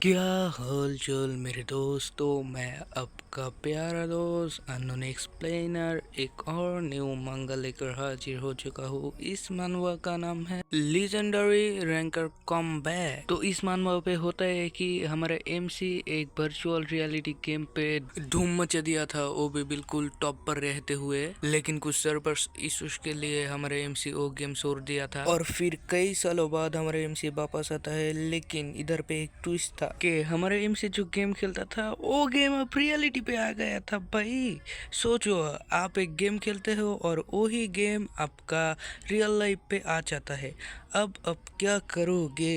क्या हाल चाल मेरे दोस्तों। मैं आपका प्यारा दोस्त अननोन एक्सप्लेनर एक और न्यू मंगा लेकर हाजिर हो चुका हूँ। इस मानवा का नाम है लीजेंडरी रैंकर कॉम्बैट। तो इस मानवा पे होता है कि हमारे एमसी एक वर्चुअल रियलिटी गेम पे धूम मचा दिया था, वो भी बिल्कुल टॉप पर रहते हुए, लेकिन कुछ सर्वर्स इश्यूज के लिए हमारे एमसी वो गेम छोड़ दिया था और फिर कई सालों बाद हमारे एमसी वापस आता है। लेकिन इधर पे एक ट्विस्ट था कि हमारे एमसी जो गेम खेलता था वो गेम अब रियलिटी पे आ गया था। भाई सोचो, आप एक गेम खेलते हो और वही गेम आपका रियल लाइफ पे आ जाता है। अब क्या करोगे?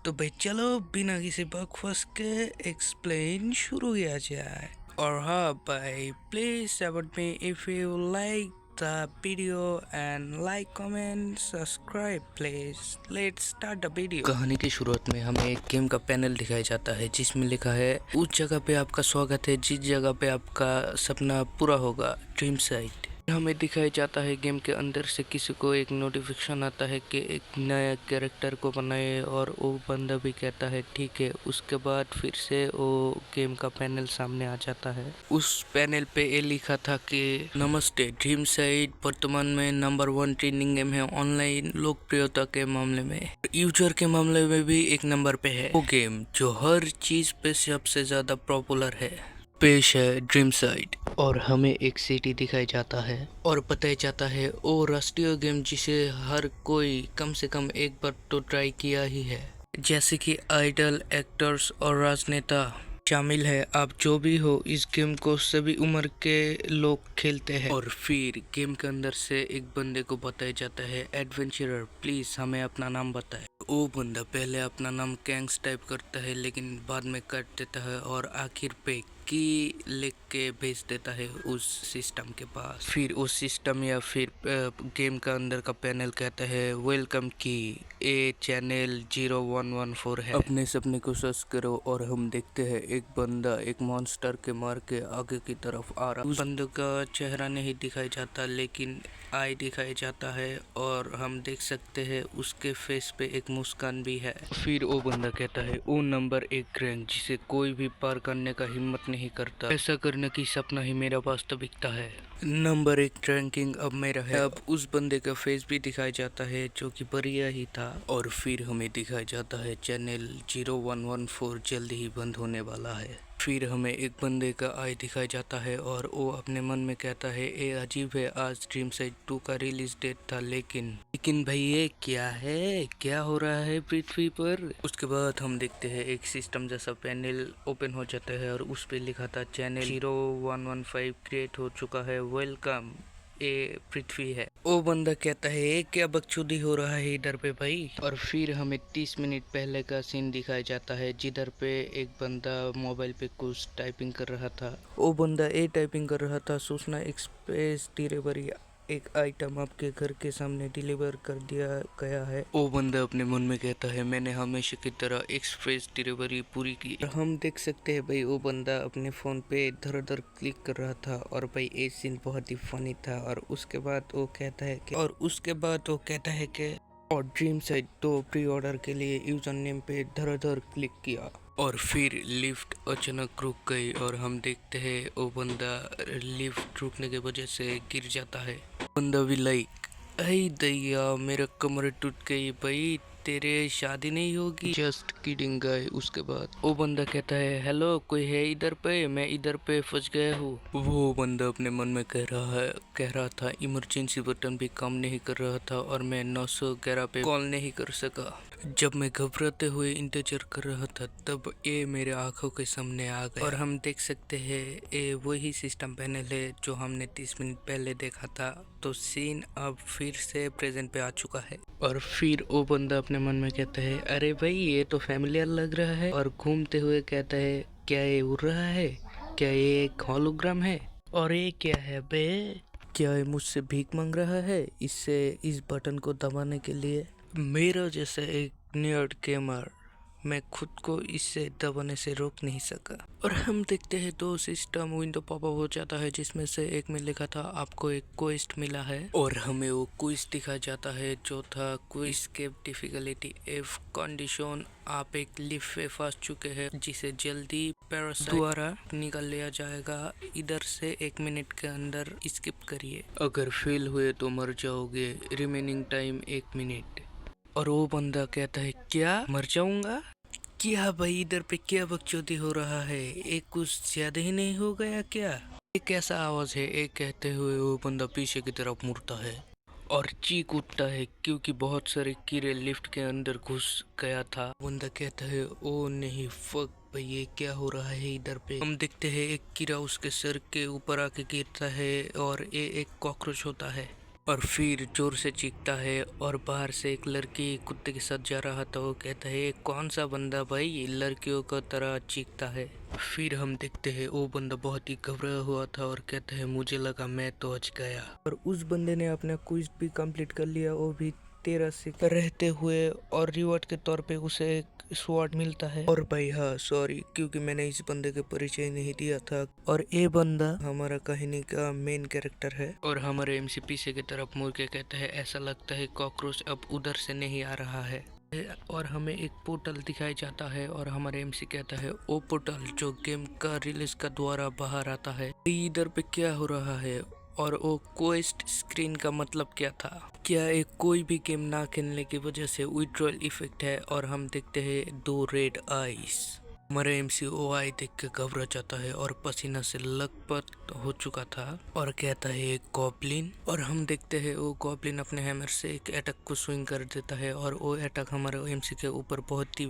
तो भाई चलो बिना किसी बकवास के एक्सप्लेन शुरू किया जाए। और हाँ भाई, please support me if you like the video and like, comment, subscribe please. Let's start the video. कहानी की शुरुआत में हमें एक गेम का पैनल दिखाया जाता है जिसमें लिखा है उस जगह पे आपका स्वागत है जिस जगह पे आपका सपना पूरा होगा, ड्रीम साइट। हमें दिखाया जाता है गेम के अंदर से किसी को एक नोटिफिकेशन आता है कि एक नया कैरेक्टर को बनाए और वो बंदा भी कहता है ठीक है। उसके बाद फिर से वो गेम का पैनल सामने आ जाता है। उस पैनल पे ये लिखा था कि नमस्ते, ड्रीम साइट वर्तमान में नंबर 1 ट्रेंडिंग गेम है ऑनलाइन लोकप्रियता के मामले में, यूजर के मामले में भी एक नंबर पे है। वो गेम जो हर चीज पे सबसे ज्यादा पॉपुलर है, पेश है ड्रीम साइट। और हमें एक सिटी दिखाई जाता है और बताया जाता है वो राष्ट्रीय गेम जिसे हर कोई कम से कम एक बार तो ट्राई किया ही है, जैसे कि आइडल, एक्टर्स और राजनेता शामिल है। आप जो भी हो, इस गेम को सभी उम्र के लोग खेलते हैं। और फिर गेम के अंदर से एक बंदे को बताया जाता है एडवेंचरर प्लीज हमें अपना नाम बताए। वो बंदा पहले अपना नाम कैंग्स टाइप करता है लेकिन बाद में काट देता है और आखिर पे की लिख के भेज देता है उस सिस्टम के पास। फिर उस सिस्टम या फिर गेम का अंदर का पैनल कहता है वेलकम की ए चैनल 0114 है, अपने सपने को सर्च करो। और हम देखते हैं एक बंदा एक मॉन्स्टर के मार के आगे की तरफ आ रहा। उस बंदे का चेहरा नहीं दिखाई जाता लेकिन आई दिखाई जाता है और हम देख सकते हैं उसके फेस पे एक मुस्कान भी है। फिर वो बंदा कहता है वो नंबर 1 रैंक जिसे कोई भी पार करने का हिम्मत नहीं करता, ऐसा करने की सपना ही मेरा वास्तविकता है। नंबर 1 रैंकिंग अब मेरा है। अब उस बंदे का फेस भी दिखाया जाता है जो कि बढ़िया ही था। और फिर हमें दिखाया जाता है चैनल 0114 जल्दी ही बंद होने वाला है। फिर हमें एक बंदे का आई दिखाया जाता है और वो अपने मन में कहता है ये अजीब है, आज ड्रीम साइट 2 का रिलीज डेट था लेकिन भाई ये क्या है, क्या हो रहा है पृथ्वी पर। उसके बाद हम देखते हैं एक सिस्टम जैसा पैनल ओपन हो जाता है और उस पे लिखा था चैनल 0115 क्रिएट हो चुका है, वेलकम ए पृथ्वी है। वो बंदा कहता है ये क्या बकचोदी हो रहा है इधर पे भाई। और फिर हमें 30 मिनट पहले का सीन दिखाया जाता है जिधर पे एक बंदा मोबाइल पे कुछ टाइपिंग कर रहा था। वो बंदा ये टाइपिंग कर रहा था सूचना एक्सप्रेस डिलीवरी, एक आइटम आपके घर के सामने डिलीवर कर दिया गया है। वो बंदा अपने मन में कहता है मैंने हमेशा की तरह एक्सप्रेस डिलीवरी पूरी की। और हम देख सकते हैं भाई वो बंदा अपने फोन पे इधर उधर क्लिक कर रहा था और भाई ये सीन बहुत ही फनी था। और उसके बाद वो कहता है कि और ड्रीम साइट तो प्री ऑर्डर के लिए यूजर नेम पे इधर उधर क्लिक किया और फिर लिफ्ट अचानक रुक गई और हम देखते हैं वो बंदा लिफ्ट रुकने की वजह से गिर जाता है। बंदा भी लाइक अरे दैया मेरा कमर टूट गई भाई, तेरे शादी नहीं होगी, जस्ट किडिंग गाय। उसके बाद वो बंदा कहता है हेलो कोई है इधर पे, मैं इधर पे फंस गया हूँ। वो बंदा अपने मन में कह रहा था इमरजेंसी बटन भी काम नहीं कर रहा था और मैं 911 पे कॉल नहीं कर सका। जब मैं घबराते हुए इंतजार कर रहा था तब ये मेरे आंखों के सामने आ गया और हम देख सकते हैं ये वही सिस्टम पैनल है जो हमने 30 मिनट पहले देखा था। तो सीन अब फिर से प्रेजेंट पे आ चुका है। और फिर वो बंदा अपने मन में कहता है अरे भाई ये तो फैमिलियर लग रहा है और घूमते हुए कहता है क्या ये उड़ रहा है, क्या ये एक हॉलोग्राम है, और ये क्या है बे, क्या ये मुझसे भीख मांग रहा है इससे इस बटन को दबाने के लिए। मेरा जैसा एक नर्ड गेमर मैं खुद को इससे दबाने से रोक नहीं सका। और हम देखते हैं दो सिस्टम विंडो पॉपअप हो जाता है, जिसमें से एक में लिखा था आपको एक क्वेस्ट मिला है, और हमें वो क्वेस्ट दिखाया जाता है जो था quest escape difficulty F condition. आप एक लिफ्ट में फंस चुके हैं जिसे जल्दी पैरासाइट द्वारा निकाल लिया जाएगा। इधर से 1 मिनट के अंदर स्किप करिए, अगर फेल हुए तो मर जाओगे। Remaining time 1 minute. और वो बंदा कहता है क्या मर जाऊंगा? क्या भाई इधर पे क्या बकचोदी हो रहा है? एक कुछ ज्यादा ही नहीं हो गया क्या? एक कैसा आवाज है? एक कहते हुए वो बंदा पीछे की तरफ मुड़ता है और चीख उठता है क्योंकि बहुत सारे कीड़े लिफ्ट के अंदर घुस गया था। बंदा कहता है ओ नहीं फक भाई ये क्या हो रहा है इधर पे? हम देखते हैं एक कीड़ा उसके सर के ऊपर आके गिरता है और ये एक कॉकरोच होता है और फिर जोर से चीखता है। और बाहर से एक लड़की कुत्ते के साथ जा रहा था, वो कहता है कौन सा बंदा भाई लड़कियों का तरह चीखता है। फिर हम देखते हैं वो बंदा बहुत ही घबराया हुआ था और कहता है मुझे लगा मैं तो बच गया। और उस बंदे ने अपना क्विज भी कंप्लीट कर लिया, वो भी 13 से रहते हुए, और रिवॉर्ड के तौर पे उसे एक स्वॉर्ड मिलता है। और भाई हाँ सॉरी क्योंकि मैंने इस बंदे के परिचय नहीं दिया था। और ये बंदा हमारा कहानी का मेन कैरेक्टर है। और हमारे एमसी पीछे की तरफ मुड़ के कहते हैं ऐसा लगता है कॉकरोच अब उधर से नहीं आ रहा है। और हमें एक पोर्टल दिखाई जाता है और हमारे एमसी कहता है वो पोर्टल जो गेम का रिलीज का द्वारा बाहर आता है। इधर पे क्या हो रहा है और वो क्वेस्ट स्क्रीन का मतलब क्या था? क्या एक कोई भी गेम ना खेलने की वजह से विड्रॉल इफेक्ट है? और हम देखते हैं 2 रेड आईज। हमारे एमसी ओ आई देख के घबरा जाता है और पसीना से लथपथ हो चुका था और कहता है एक गॉब्लिन। और हम देखते हैं वो गॉब्लिन अपने हैमर से एक अटैक को स्विंग कर देता है और वो अटैक हमारे एमसी के ऊपर बहुत ही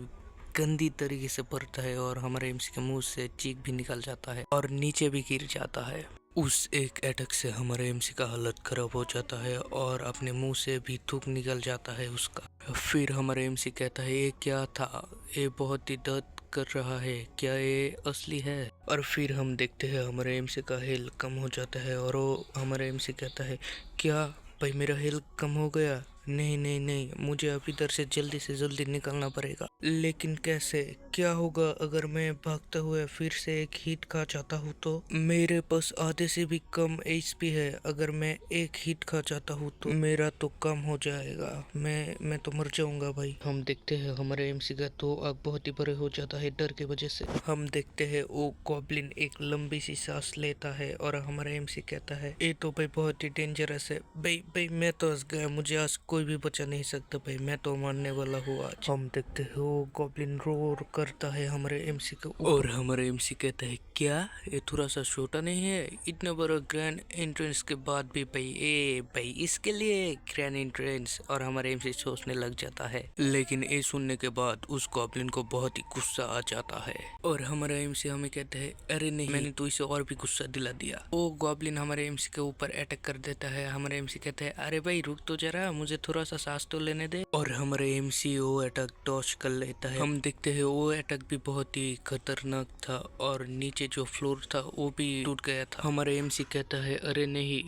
गंदी तरीके से पड़ता है और हमारे एमसी के मुंह से चीख भी निकल जाता है और नीचे भी गिर जाता है। उस एक अटैक से हमारे एमसी का हालत खराब हो जाता है और अपने मुंह से भी थूक निकल जाता है उसका। फिर हमारे एमसी कहता है ये क्या था? ये बहुत ही दर्द कर रहा है, क्या ये असली है? और फिर हम देखते हैं हमारे एमसी का हेल्थ कम हो जाता है और वो हमारे एमसी कहता है क्या भाई मेरा हेल्थ कम हो गया? नहीं नहीं नहीं, मुझे अब इधर से जल्दी निकलना पड़ेगा। लेकिन कैसे? क्या होगा अगर मैं भागते हुए फिर से एक हिट खा जाता हूँ तो? मेरे पास आधे से भी कम एचपी है, अगर मैं एक हिट खा जाता हूँ तो मेरा तो कम हो जाएगा, मैं तो मर जाऊंगा भाई। हम देखते हैं हमारे एमसी का तो आग बहुत ही बड़े हो जाता है डर की वजह से। हम देखते हैं वो गॉब्लिन एक लंबी सी सांस लेता है और हमारा एमसी कहता है ये तो भाई बहुत ही डेंजरस है। भाई मैं तो हंस गया, मुझे आज कोई भी बचा नहीं सकता भाई, मैं तो मरने वाला हूँ आज। हम देखते हैं वो गॉब्लिन रोर करता है हमारे एमसी को और हमारे एमसी कहता है क्या ये थोड़ा सा छोटा नहीं है? इतना बड़ा ग्रैंड एंट्रेंस के बाद भी भाई इसके लिए ग्रैंड एंट्रेंस? और हमारे एमसी सोचने लग जाता है, लेकिन ये सुनने के बाद उस गॉब्लिन को बहुत ही गुस्सा आ जाता है और हमारा एमसी हमें कहता है अरे नहीं मैंने तो इसे और भी गुस्सा दिला दिया। वो गॉब्लिन हमारे एमसी के ऊपर अटैक कर देता है। हमारे एमसी कहते हैं अरे भाई रुक तो जरा, मुझे थोड़ा सा सांस तो लेने दे। और हमारे एमसी वो अटैक डॉज कर लेता है। हम देखते हैं वो अटैक भी बहुत ही खतरनाक था और नीचे जो फ्लोर था वो भी टूट गया था। हमारे एमसी कहता है अरे नहीं,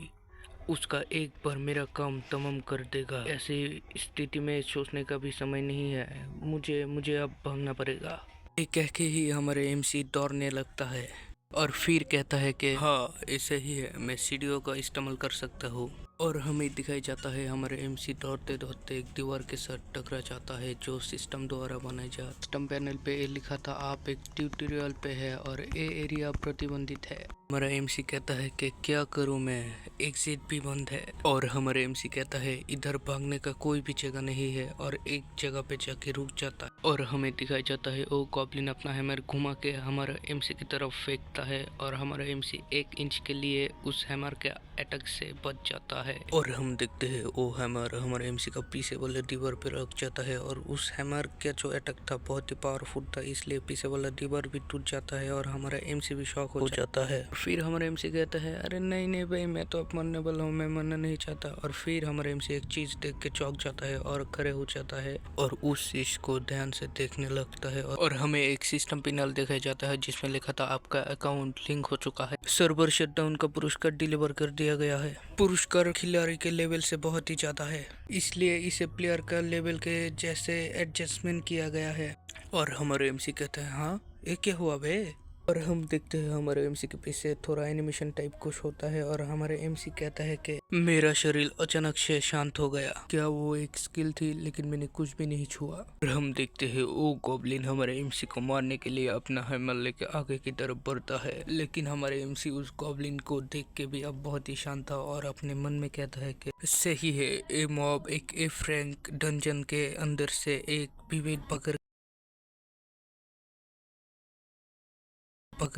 उसका एक बार मेरा काम तमाम कर देगा। ऐसी स्थिति में सोचने का भी समय नहीं है, मुझे अब भागना पड़ेगा। ये कह के ही हमारे एमसी दौड़ने लगता है और फिर कहता है कि हाँ ऐसे ही है, मैं सीढ़ियों का इस्तेमाल कर सकता हूँ। और हमें दिखाई जाता है हमारे एमसी दौड़ते दौड़ते एक दीवार के साथ टकरा जाता है जो सिस्टम द्वारा बनाया जाता। सिस्टम पैनल पे ये लिखा था आप एक ट्यूटोरियल पे है और ये एरिया प्रतिबंधित है। हमारा एमसी कहता है कि क्या करूं मैं, एग्जिट भी बंद है। और हमारे एमसी कहता है इधर भागने का कोई भी जगह नहीं है और एक जगह पे जाके रुक जाता है। और हमें दिखाई जाता है वो गॉब्लिन अपना हैमर घुमा के हमारा एमसी की तरफ फेंकता है और हमारा एमसी 1 इंच के लिए उस हैमर के अटैक से बच जाता है। और हम देखते हैं वो हैमर हमारे एमसी का पीछे वाले दीवार पे रख जाता है और उस हैमर का जो अटैक था बहुत ही पावरफुल था, इसलिए पीछे वाला दीवार भी टूट जाता है और हमारा एमसी भी शॉक हो जाता है। फिर हमारा एमसी कहता है अरे नहीं भाई मैं तो अब मरने वाला हूँ, मैं मरना नहीं चाहता। और फिर हमारा एमसी एक चीज देख के चौंक जाता है और खड़े हो जाता है और उस चीज को ध्यान से देखने लगता है। और हमें एक सिस्टम पैनल दिखाया जाता है जिसमें लिखा था आपका अकाउंट लिंक हो चुका है, सर्वर शटडाउन का पुरस्कार डिलीवर कर दिया गया है। पुरस्कार खिलाड़ी के लेवल से बहुत ही ज़्यादा है, इसलिए इसे प्लेयर का लेवल के जैसे एडजस्टमेंट किया गया है। और हमारे एमसी कहते हैं हाँ ये क्या हुआ बे। और हम देखते हैं हमारे एमसी के पीछे थोड़ा एनिमेशन टाइप कुछ होता है और हमारे एमसी कहता है कि मेरा शरीर अचानक से शांत हो गया। क्या वो एक स्किल थी, लेकिन मैंने कुछ भी नहीं छुआ। और हम देखते हैं वो गॉब्लिन हमारे एमसी को मारने के लिए अपना हैमर लेके आगे की तरफ बढ़ता है, लेकिन हमारे एमसी उस गॉब्लिन को देख के भी अब बहुत ही शांत था और अपने मन में कहता है कि सही है, ए मॉब एक एफ रैंक डंजन के अंदर से एक विवेक पकड़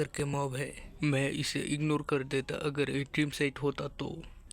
के मॉब है, मैं इसे इग्नोर कर देता अगर ये ड्रीम साइट होता तो।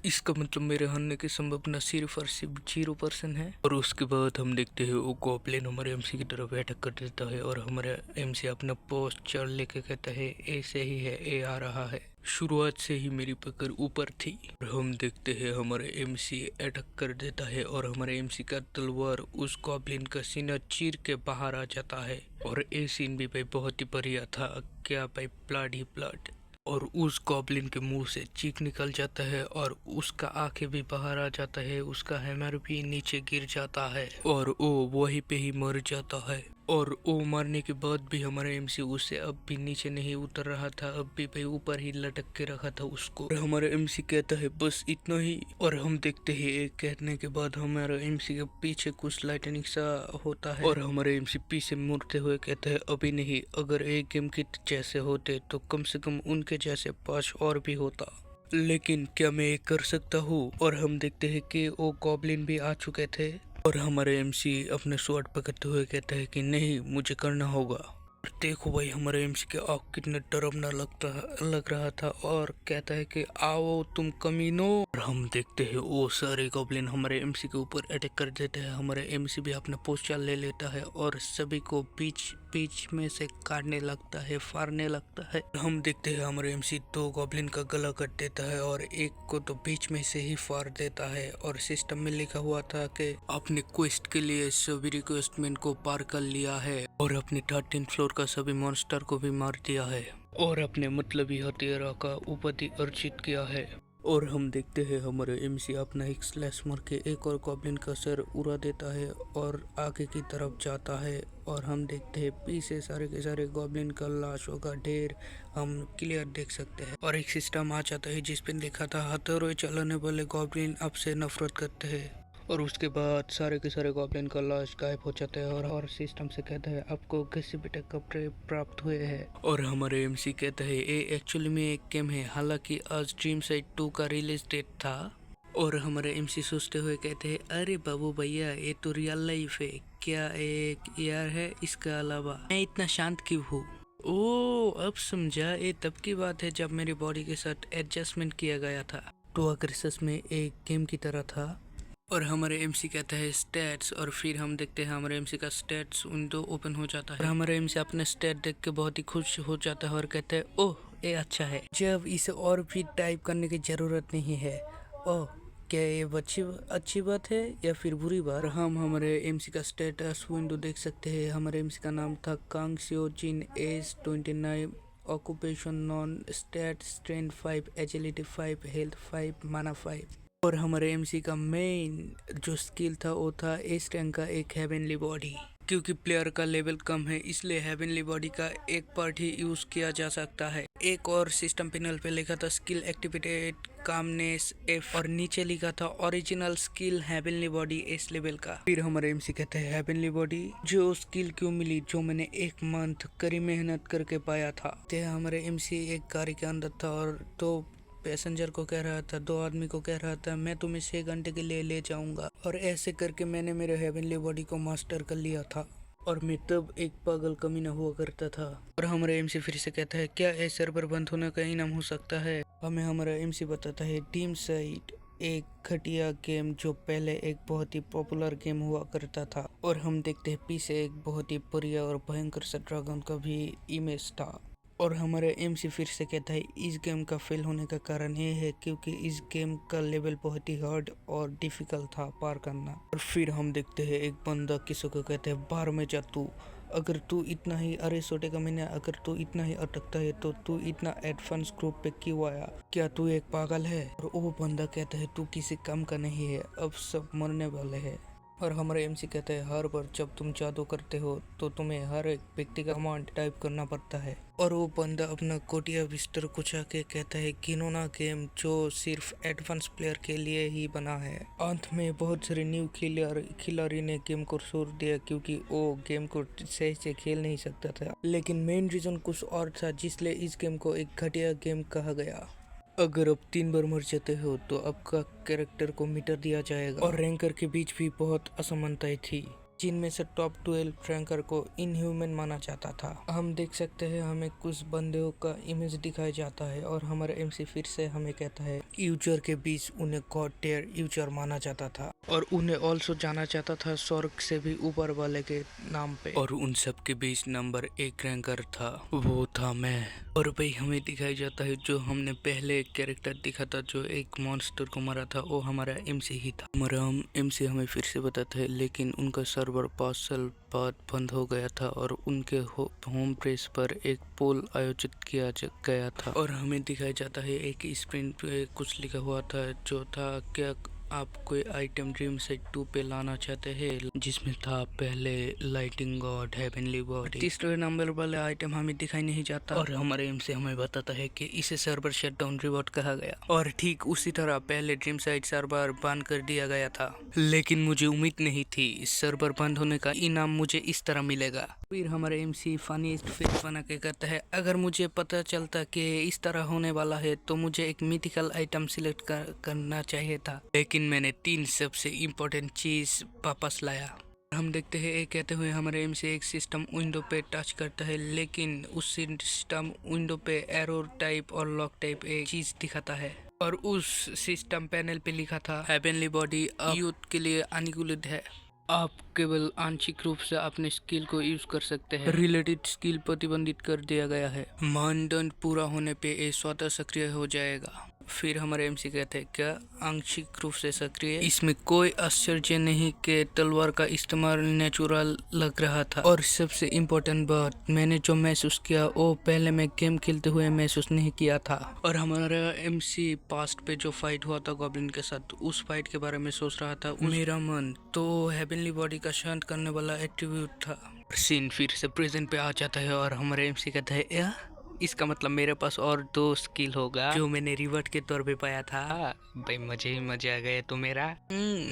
इसका मतलब मेरे हारने की संभावना सिर्फ और सिर्फ 0% है। और उसके बाद हम देखते हैं वो गॉब्लिन हमारे एमसी की तरफ अटैक कर देता है और हमारे एमसी अपना पोस्चर लेके कहता है ऐसे ही है, ए आ रहा है। शुरुआत से ही मेरी पकड़ ऊपर थी। और हम देखते हैं हमारे एमसी अटैक कर देता है और हमारे एमसी का तलवार उस गॉब्लिन का सीना चीर के बाहर आ जाता है। और ये सीन भी भाई बहुत ही बढ़िया था, क्या भाई ब्लड ही ब्लड। और उस गॉब्लिन के मुंह से चीख निकल जाता है और उसका आंखें भी बाहर आ जाता है, उसका हैमर भी नीचे गिर जाता है और वो वहीं पे ही मर जाता है। और वो मरने के बाद भी हमारा एमसी उससे अब भी नीचे नहीं उतर रहा था, अब भी भाई ऊपर ही लटक के रखा था उसको। और हमारा एमसी कहता है बस इतना ही। और हम देखते हैं एक कहने के बाद हमारा एमसी के पीछे कुछ लाइटनिंग सा होता है और हमारे एमसी पीछे मुड़ते हुए कहते हैं अभी नहीं, अगर एक गेम के जैसे होते तो कम से कम उनके जैसे 5 और भी होता, लेकिन क्या मैं ये कर सकता हूँ। और हम देखते हैं कि वो गॉब्लिन भी आ चुके थे और हमारे एमसी अपने स्वॉर्ड पकड़ते हुए कहता है कि नहीं मुझे करना होगा। और देखो भाई हमारे एमसी के आँख कितने डरावना लग रहा था और कहता है कि आओ तुम कमीनो। और हम देखते हैं वो सारे गॉब्लिन हमारे एमसी के ऊपर अटैक कर देते हैं। हमारे एमसी भी अपना पोस्टर ले लेता है और सभी को बीच बीच में से काटने लगता है, फाड़ने लगता है। हम देखते हैं हमारे एमसी 2 गॉब्लिन का गला काट देता है और एक को तो बीच में से ही फाड़ देता है। और सिस्टम में लिखा हुआ था कि आपने क्वेस्ट के लिए सभी रिक्वेस्टमेंट को पार कर लिया है और अपने 13 फ्लोर का सभी मॉन्स्टर को भी मार दिया है और अपने मतलबी हथियार का उपाधि अर्जित किया है। और हम देखते हैं हमारे एमसी अपना एक स्लैश मार के एक और गॉब्लिन का सर उड़ा देता है और आगे की तरफ जाता है। और हम देखते हैं पीछे सारे के सारे गॉब्लिन का लाशों का ढेर हम क्लियर देख सकते हैं। और एक सिस्टम आ जाता है जिस पे लिखा था हथौड़े चलाने वाले गॉब्लिन अब से नफरत करते हैं। और उसके बाद सारे के सारे गॉब्लिन का लाश गायब हो जाता है और सिस्टम से कहता है आपको घसी पिटे कपड़े प्राप्त हुए हैं। और हमारे एमसी कहता है ये एक्चुअली में एक गेम है, हालांकि आज ड्रीम साइट 2 का रिलीज डेट था। और हमारे एमसी सोचते हुए कहते हैं अरे बाबू भैया ये तो रियल लाइफ है, क्या एक यार है, इसके अलावा मैं इतना शांत क्यों हूँ। ओ अब समझा, ये तब की बात है जब मेरी बॉडी के साथ एडजस्टमेंट किया गया था, तो अगर सच में एक गेम की तरह था। और हमारे एमसी कहता है स्टैट्स और फिर हम देखते हैं हमारे एमसी का स्टैट्स विंडो ओपन हो जाता है। हमारे एमसी अपने स्टैट देख के बहुत ही खुश हो जाता है और कहते हैं ओह ये अच्छा है, जब इसे और भी टाइप करने की जरूरत नहीं है। ओह क्या ये अच्छी बात है या फिर बुरी बात। हम हमारे एमसी का स्टेटस विंडो देख सकते हैं। हमारे एमसी का नाम था Kang Seo Jin, age 29, occupation none, stat strength 5, agility 5, health 5, mana 5। और हमारे एमसी का मेन जो स्किल था वो था इस रैंक का एक हेवनली बॉडी। क्योंकि प्लेयर का लेवल कम है इसलिए हेवनली बॉडी का एक पार्ट ही यूज किया जा सकता है। एक और सिस्टम पैनल पे लिखा था स्किल एक्टिवेटेड कामनेस एफ और नीचे लिखा था original skill heavenly body S level का। फिर हमारे एमसी कहते हैं हेवनली बॉडी जो स्किल क्यों मिली जो मैंने 1 मंथ कड़ी मेहनत करके पाया था। तो हमारे एमसी एक गाड़ी के अंदर था और 2 पैसेंजर को कह रहा था, 2 आदमी को कह रहा था मैं तुम्हें 6 घंटे के लिए ले जाऊंगा। और ऐसे करके मैंने मेरे हेवनली बॉडी को मास्टर कर लिया था और मैं तब एक पागल कमीना हुआ करता था। और हमारा एमसी फिर से कहता है क्या ये सर्वर बंद होने का इनाम हो सकता है। हमें हमारा एमसी बताता है टीम साइड एक घटिया गेम जो पहले एक बहुत ही पॉपुलर गेम हुआ करता था। और हम देखते हैं पीछे एक बहुत ही बढ़िया और भयंकर सा ड्रैगन का भी इमेज था। और हमारे एमसी फिर से कहता है इस गेम का फेल होने का कारण ये है क्योंकि इस गेम का लेवल बहुत ही हार्ड और डिफिकल्ट था पार करना। और फिर हम देखते हैं एक बंदा किसी को कहते हैं बाहर में जा तू, अगर तू इतना ही, अरे छोटे कमीने, अगर तू इतना ही अटकता है तो तू इतना एडवांस ग्रुप पे क्यों आया? क्या तू एक पागल है? और वो बंदा कहता है तू किसी काम का नहीं है, अब सब मरने वाले हैं। और हमारे एमसी कहते हैं हर बार जब तुम जादू करते हो तो तुम्हें हर एक व्यक्ति का कमांड टाइप करना पड़ता है। और वो बंदा अपना कोटिया बिस्तर कुचा के कहता है किनोना गेम जो सिर्फ एडवांस प्लेयर के लिए ही बना है। अंत में बहुत सारे न्यू खिलाड़ी ने गेम को छोड़ दिया क्योंकि वो गेम को सही से खेल नहीं सकता था। लेकिन मेन रीजन कुछ और था जिसलिए इस गेम को एक घटिया गेम कहा गया। अगर आप 3 बार मर जाते हो तो आपका कैरेक्टर को मीटर दिया जाएगा। और रैंकर के बीच भी बहुत असमानताएं थी, जिनमें से टॉप 12 रैंकर को इनह्यूमन माना जाता था। हम देख सकते हैं हमें कुछ बंदों का इमेज दिखाया जाता है और हमारा एमसी फिर से हमें कहता है यूजर के बीच उन्हें गॉड टियर यूजर माना जाता था और उन्हें ऑल्सो जाना जाता था स्वर्ग से भी ऊपर वाले के नाम पे। और उन सब के बीच नंबर 1 रैंकर था, वो था मैं। और भाई हमें दिखाया जाता है जो हमने पहले कैरेक्टर दिखा था जो एक मॉन्स्टर को मारा था, वो हमारा एमसी ही था। हमारा एमसी हमें फिर से बताता है लेकिन उनका सर्वर 5 साल बाद बंद हो गया था और उनके होम पेज पर एक पोल आयोजित किया गया था। और हमें दिखाया जाता है एक स्क्रीन पे कुछ लिखा हुआ था जो था क्या आप कोई आइटम ड्रीम साइट 2 पे लाना चाहते हैं, जिसमें था पहले लाइटिंग गॉड, हेवनली बॉडी। तीसरे नंबर वाले आइटम हमें दिखाई नहीं जाता और हमारे एम से हमें बताता है कि इसे सर्वर शटडाउन रिवॉर्ड कहा गया। और ठीक उसी तरह पहले ड्रीम साइट सर्वर बंद कर दिया गया था, लेकिन मुझे उम्मीद नहीं थी सर्वर बंद होने का इनाम मुझे इस तरह मिलेगा। फिर हमारे एमसी फनीस्ट फेस बना के कहता है अगर मुझे पता चलता कि इस तरह होने वाला है तो मुझे एक मिथिकल आइटम सिलेक्ट करना चाहिए था, लेकिन मैंने 3 सबसे इम्पोर्टेंट चीज वापस लाया। हम देखते हैं एक कहते हुए हमारे एम से एक सिस्टम विंडो पे टच करता है, लेकिन उस सिस्टम विंडो पे एरो टाइप और लॉक टाइप एक चीज दिखाता है और उस सिस्टम पैनल पे लिखा था हेवनली बॉडी अब यूथ के लिए अनुकूलित है, आप केवल आंशिक रूप से अपने स्किल को यूज कर सकते हैं। रिलेटेड स्किल प्रतिबंधित कर दिया गया है, मानदंड पूरा होने पे ये स्वतः सक्रिय हो जाएगा। फिर हमारे एमसी कहते हैं क्या आंशिक रूप से सक्रिय? इसमें कोई आश्चर्य नहीं कि तलवार का इस्तेमाल नेचुरल लग रहा था। और सबसे इम्पोर्टेंट बात, मैंने जो महसूस किया वो पहले मैं गेम खेलते हुए महसूस नहीं किया था। और हमारा एमसी पास्ट पे जो फाइट हुआ था गॉब्लिन के साथ, उस फाइट के बारे में सोच रहा था। मेरा मन तो हेवनली बॉडी का शांत करने वाला एट्रीब्यूट था। सीन फिर से प्रेजेंट पे आ जाता है और हमारे एमसी कहता है या इसका मतलब मेरे पास और 2 स्किल होगा जो मैंने रिवर्ट के तौर पे पाया था। भाई मजे ही मजे आ गए तो मेरा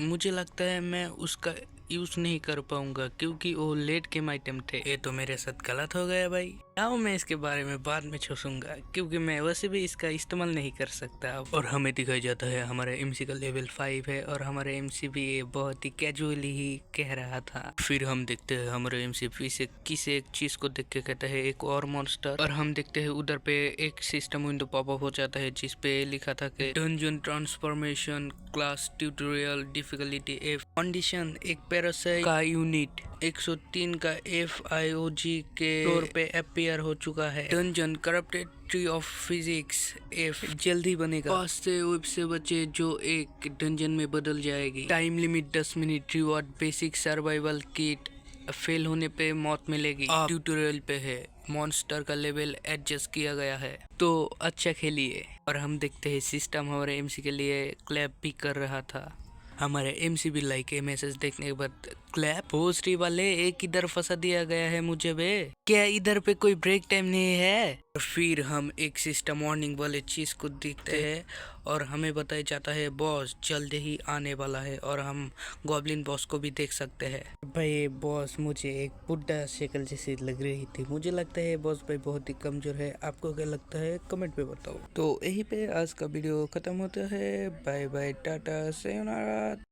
मुझे लगता है मैं उसका यूज नहीं कर पाऊंगा क्योंकि वो लेट गेम आइटम थे। ये तो मेरे साथ गलत हो गया भाई। आओ मैं इसके बारे में बाद में सोचूंगा क्योंकि मैं वैसे भी इसका इस्तेमाल नहीं कर सकता। और हमें दिखाया जाता है हमारे एमसी का लेवल 5 है और हमारे एमसी भी ये बहुत ही कैजुअली ही कह रहा था। फिर हम देखते हैं हमारे एमसी से किसी एक चीज को देख के कहता है एक और मॉन्स्टर, और हम देखते हैं उधर पे एक सिस्टम विंडो पॉपअप हो जाता है जिसपे लिखा था कि dungeon transformation class tutorial difficulty F condition एक पैरासाइट का यूनिट 103 का FIOG के फ्लोर पे अपीयर हो चुका है। Dungeon corrupted tree of physics F जल्दी बनेगा। 5 से वेब से बचे जो एक डंजन में बदल जाएगी। Time limit 10 minute. Reward basic survival kit, fail होने पे मौत मिलेगी। ट्यूटोरियल पे है, मॉन्स्टर का लेवल एडजस्ट किया गया है तो अच्छा खेलिए। और हम देखते हैं सिस्टम हमारे एमसी के लिए क्लैप भी कर रहा था। हमारे एमसी भी लाइक है मैसेज देखने के बाद क्लैप भोसरी वाले एक इधर फंसा दिया गया है मुझे बे, क्या इधर पे कोई ब्रेक टाइम नहीं है? फिर हम एक सिस्टम वार्निंग वाले चीज को देखते हैं और हमें बताया जाता है बॉस जल्द ही आने वाला है और हम गॉब्लिन बॉस को भी देख सकते हैं। भाई बॉस मुझे एक बुढ़ा शक्ल जैसी लग रही थी, मुझे लगता है बॉस भाई बहुत ही कमजोर है। आपको क्या लगता है कमेंट पे बताओ। तो यही पे आज का वीडियो खत्म होता है। बाय बाय, टाटा, sayonara।